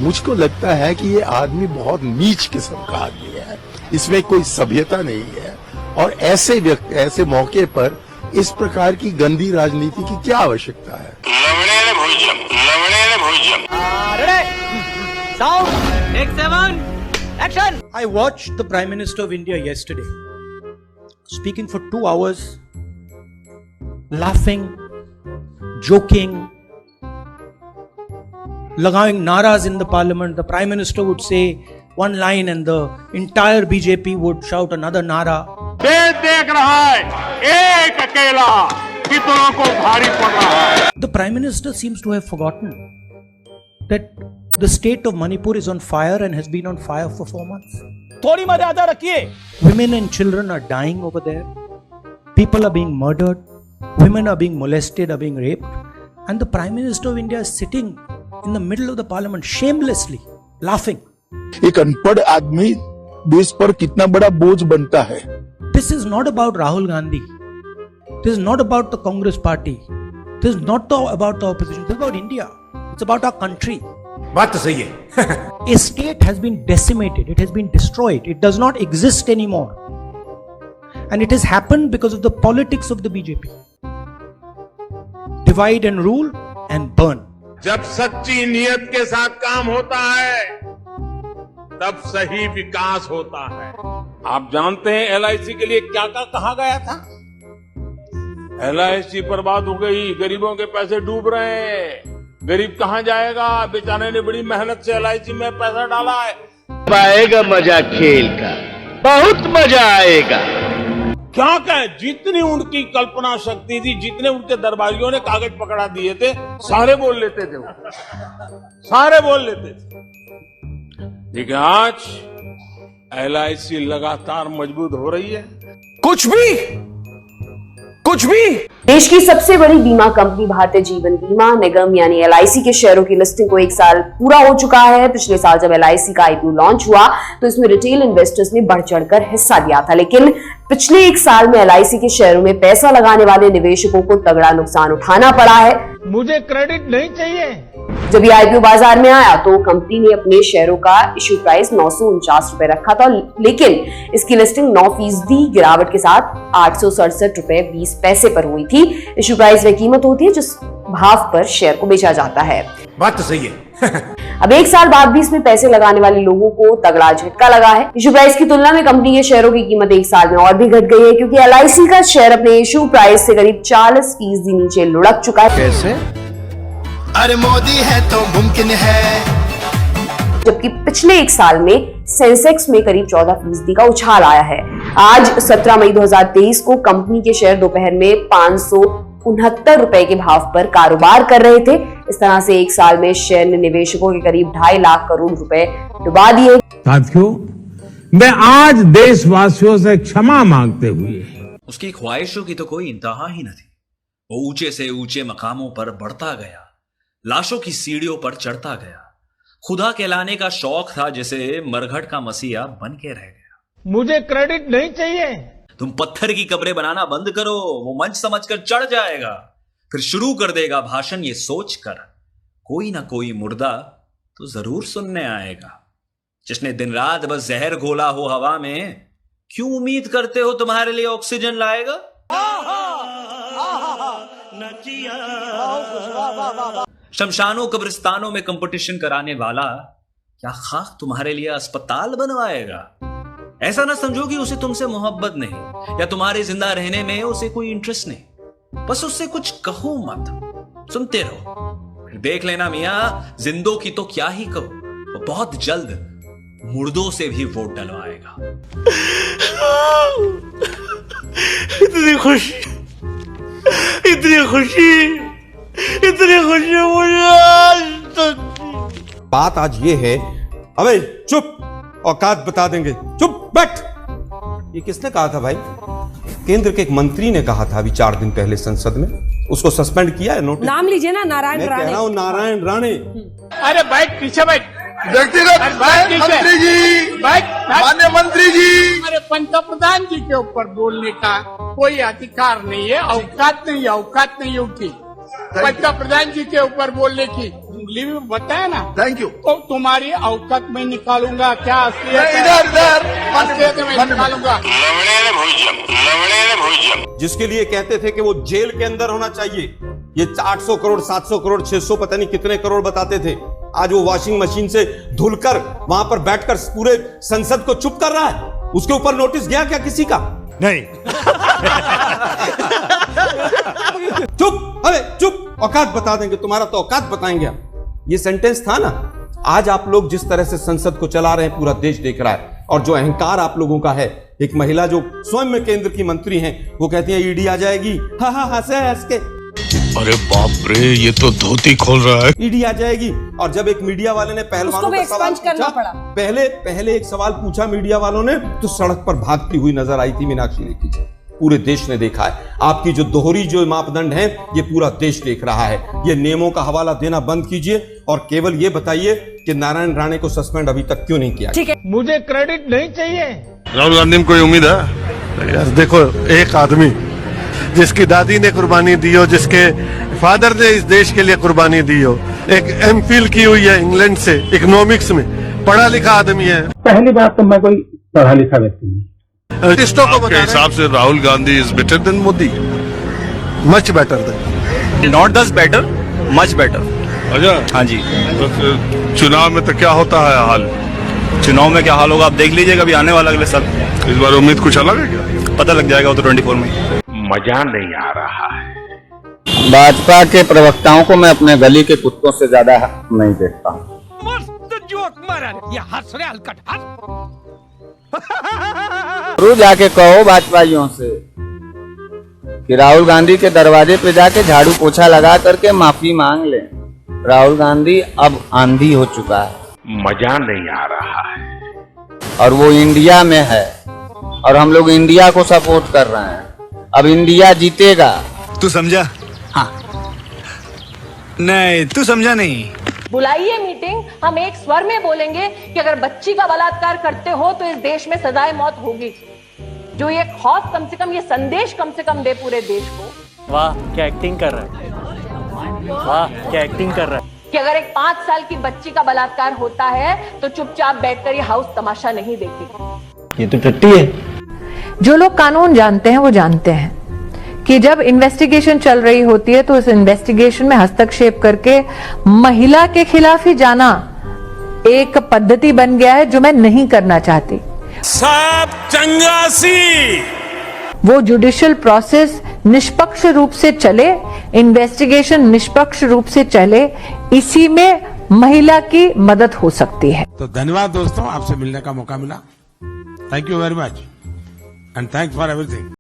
मुझको लगता है कि ये आदमी बहुत नीच किस्म का आदमी है, इसमें कोई सभ्यता नहीं है और ऐसे मौके पर इस प्रकार की गंदी राजनीति की क्या आवश्यकता है। I watched the Prime Minister of India yesterday speaking for 2 hours, laughing, joking, लगाing naras in the parliament. The Prime Minister would say one line and the entire BJP would shout another nara. देख रहा है एक अकेला कितनों को भारी पड़ रहा है। The Prime Minister seems to have forgotten that the state of Manipur is on fire and has been on fire for 4 months. थोड़ी मर्यादा रखिए। Women and children are dying over there. People are being murdered. Women are being molested, are being raped. And the Prime Minister of India is sitting in the middle of the parliament shamelessly laughing. एक अनपढ़ आदमी देश पर कितना बड़ा बोझ बनता है। This is not about Rahul Gandhi. This is not about the Congress party. This is not about the opposition. This is about India. It's about our country. बात तो सही है। A state has been decimated. It has been destroyed. It does not exist anymore. And it has happened because of the politics of the BJP. Divide and rule and burn. जब सच्ची नियत के साथ काम होता है तब सही विकास होता है। आप जानते हैं एलआईसी के लिए क्या क्या कहा गया था? एलआईसी बर्बाद हो गई, गरीबों के पैसे डूब रहे हैं, गरीब कहां जाएगा? बेचारे ने बड़ी मेहनत से एलआईसी में पैसा डाला है। आएगा मजा खेल का, बहुत मजा आएगा। क्या कहें, जितनी उनकी कल्पना शक्ति थी, जितने उनके दरबारियों ने कागज पकड़ा दिए थे, सारे बोल लेते थे वो, सारे बोल लेते थे। लेकिन आज एलआईसी लगातार मजबूत हो रही है। कुछ भी देश की सबसे बड़ी बीमा कंपनी भारतीय जीवन बीमा निगम यानी एलआईसी के शेयरों की लिस्टिंग को 1 साल पूरा हो चुका है। पिछले साल जब एलआईसी का आईपीओ लॉन्च हुआ तो इसमें रिटेल इन्वेस्टर्स ने बढ़ चढ़कर हिस्सा लिया था, लेकिन पिछले 1 साल में एलआईसी के शेयरों में पैसा लगाने वाले निवेशकों को तगड़ा नुकसान उठाना पड़ा है। मुझे क्रेडिट नहीं चाहिए। जब ये आईपीओ बाजार में आया तो कंपनी ने अपने शेयरों का इश्यू प्राइस 949 रुपए रखा था, लेकिन इसकी लिस्टिंग 9% गिरावट के साथ 867 रुपए 20 पैसे पर हुई थी। इश्यू प्राइस वह कीमत होती है जिस भाव पर शेयर को बेचा जाता है। बात तो सही है। अब 1 साल बाद भी इसमें पैसे लगाने वाले लोगों को तगड़ा झटका लगा है। इश्यू प्राइस की तुलना में कंपनी के शेयरों की कीमत 1 साल में और भी घट गई है, क्योंकि एलआईसी का शेयर अपने इश्यू प्राइस से करीब 40% नीचे लुढ़क चुका है। कैसे? अरे मोदी है तो मुमकिन है। जबकि पिछले 1 साल में सेंसेक्स में करीब 14% का उछाल आया है। आज 17 मई 2023 को कंपनी के शेयर दोपहर में 569 रुपए के भाव पर कारोबार कर रहे थे। इस तरह से 1 साल में शेयर ने निवेशकों के करीब 2.5 लाख करोड़ रुपए डुबा दिए। साथियों, मैं आज देशवासियों से क्षमा मांगते हुए, उसकी ख्वाहिशों की तो कोई इंतहा ही न थी। वो ऊंचे से ऊंचे मकामों पर बढ़ता गया, लाशों की सीढ़ियों पर चढ़ता गया, खुदा कहलाने का शौक था जिसे मरघट का मसीहा बन के रह गया। मुझे क्रेडिट नहीं चाहिए। तुम पत्थर की कब्रें बनाना बंद करो, वो मंच समझकर चढ़ जाएगा, फिर शुरू कर देगा भाषण ये सोचकर कोई ना कोई मुर्दा तो जरूर सुनने आएगा। जिसने दिन रात बस जहर घोला हो हवा में, क्यों उम्मीद करते हो तुम्हारे लिए ऑक्सीजन लाएगा? शमशानों कब्रिस्तानों में कंपटीशन कराने वाला क्या खाक तुम्हारे लिए अस्पताल बनवाएगा? ऐसा ना समझो कि उसे तुमसे मोहब्बत नहीं या तुम्हारे जिंदा रहने में उसे कोई इंटरेस्ट नहीं। बस उससे कुछ कहो मत, सुनते रहो, फिर देख लेना मियां, जिंदों की तो क्या ही कहो, वो बहुत जल्द मुर्दों से भी वोट डलवाएगा। इतनी खुशी मुझे आज तक। बात आज ये है, अबे चुप, औकात बता देंगे, चुप बैठ। ये किसने कहा था भाई? केंद्र के एक मंत्री ने कहा था अभी 4 दिन पहले संसद में। उसको सस्पेंड किया है, नोटिस। नाम लीजिए ना, नारायण राणे। मैं कह रहा हूं नारायण राणे। अरे बैठ, पीछे बैठ। व्यक्तिगत मंत्री जी, माननीय मंत्री जी, अरे पंतप्रधान जी के ऊपर बोलने का कोई अधिकार नहीं है, औकात नहीं उनकी। बच्चा प्रधान जी के ऊपर बोलने की उंगली भी बताया ना। Thank you. तो तुम्हारी औकात में निकालूंगा क्या असलियत में निकालूंगा। जिसके लिए कहते थे कि वो जेल के अंदर होना चाहिए, ये 800 करोड़ 700 करोड़ 600 पता नहीं कितने करोड़ बताते थे, आज वो वॉशिंग मशीन से धुलकर वहां पर बैठकर पूरे संसद को चुप कर रहा है। उसके ऊपर नोटिस गया क्या किसी का? नहीं। चुप, अरे चुप, औकात बता देंगे, तुम्हारा तो औकात बताएंगे हम। ये सेंटेंस था ना। आज आप लोग जिस तरह से संसद को चला रहे हैं पूरा देश देख रहा है, और जो अहंकार आप लोगों का है, एक महिला जो स्वयं में केंद्र की मंत्री हैं, वो कहती है ईडी आ जाएगी, हाँ हाँ हंसे हंस के। अरे बाप रे, ये तो धोती खोल रहा है। ईडी आ जाएगी। और जब एक मीडिया वाले ने पहलवानों का सवाल पूछा, पहले एक सवाल पूछा मीडिया वालों ने, तो सड़क पर भागती हुई नजर आई थी मीनाक्षी लेखी जी। पूरे देश ने देखा है आपकी जो दोहरी जो मापदंड है, ये पूरा देश देख रहा है। ये नियमों का हवाला देना बंद कीजिए और केवल ये बताइए कि नारायण राणे को सस्पेंड अभी तक क्यों नहीं किया? ठीक है, मुझे क्रेडिट नहीं चाहिए। राहुल गांधी में कोई उम्मीद है? यार देखो, एक आदमी जिसकी दादी ने कुर्बानी दी हो, जिसके फादर ने इस देश के लिए कुर्बानी दी हो, एक एमफिल की हुई है इंग्लैंड से इकोनॉमिक्स में, पढ़ा लिखा आदमी है। पहली बात तो मैं कोई पढ़ा लिखा व्यक्ति नहीं। आपके हिसाब से Rahul Gandhi is better than Modi? Much better than, not दस बेटर, मच बेटर। अच्छा, हाँ जी। बस चुनाव में तो क्या होता है हाल? चुनाव में क्या हाल होगा आप देख लीजिएगा, अभी आने वाला अगले साल। इस बार उम्मीद कुछ अलग है क्या? पता लग जाएगा वो तो 24 में। मजा नहीं आ रहा है। भाजपा के प्रवक्ताओं को मैं अपने गली के कुत्तों से ज्यादा नहीं देखता हूँ। मस्त जोक मारा, ये हंस रहे हलकट हंस। जरूर जाके कहो भाजपाइयों से कि राहुल गांधी के दरवाजे पे जाके झाड़ू पोछा लगा करके माफी मांग ले। राहुल गांधी अब आंधी हो चुका है, मजा नहीं आ रहा है। और वो इंडिया में है और हम लोग इंडिया को सपोर्ट कर रहे हैं। अब इंडिया जीतेगा। तू समझा? हाँ। नहीं, तू समझा नहीं। बुलाइए मीटिंग, हम एक स्वर में बोलेंगे कि अगर बच्ची का बलात्कार करते हो तो इस देश में सजाए मौत होगी। जो ये खौफ कम से कम, ये संदेश कम से कम दे पूरे देश को। वाह क्या एक्टिंग कर रहा है, वाह क्या एक्टिंग कर रहा है। कि अगर एक 5 साल की बच्ची का बलात्कार होता है तो चुपचाप बैठकर ये हाउस तमाशा नहीं देखेगी। ये तो टट्टी है। जो लोग कानून जानते हैं वो जानते हैं कि जब इन्वेस्टिगेशन चल रही होती है तो उस इन्वेस्टिगेशन में हस्तक्षेप करके महिला के खिलाफ ही जाना एक पद्धति बन गया है, जो मैं नहीं करना चाहती। सब चंगासी। वो जुडिशियल प्रोसेस निष्पक्ष रूप से चले, इन्वेस्टिगेशन निष्पक्ष रूप से चले, इसी में महिला की मदद हो सकती है। तो धन्यवाद दोस्तों, आपसे मिलने का मौका मिला। Thank you very much and thanks for everything.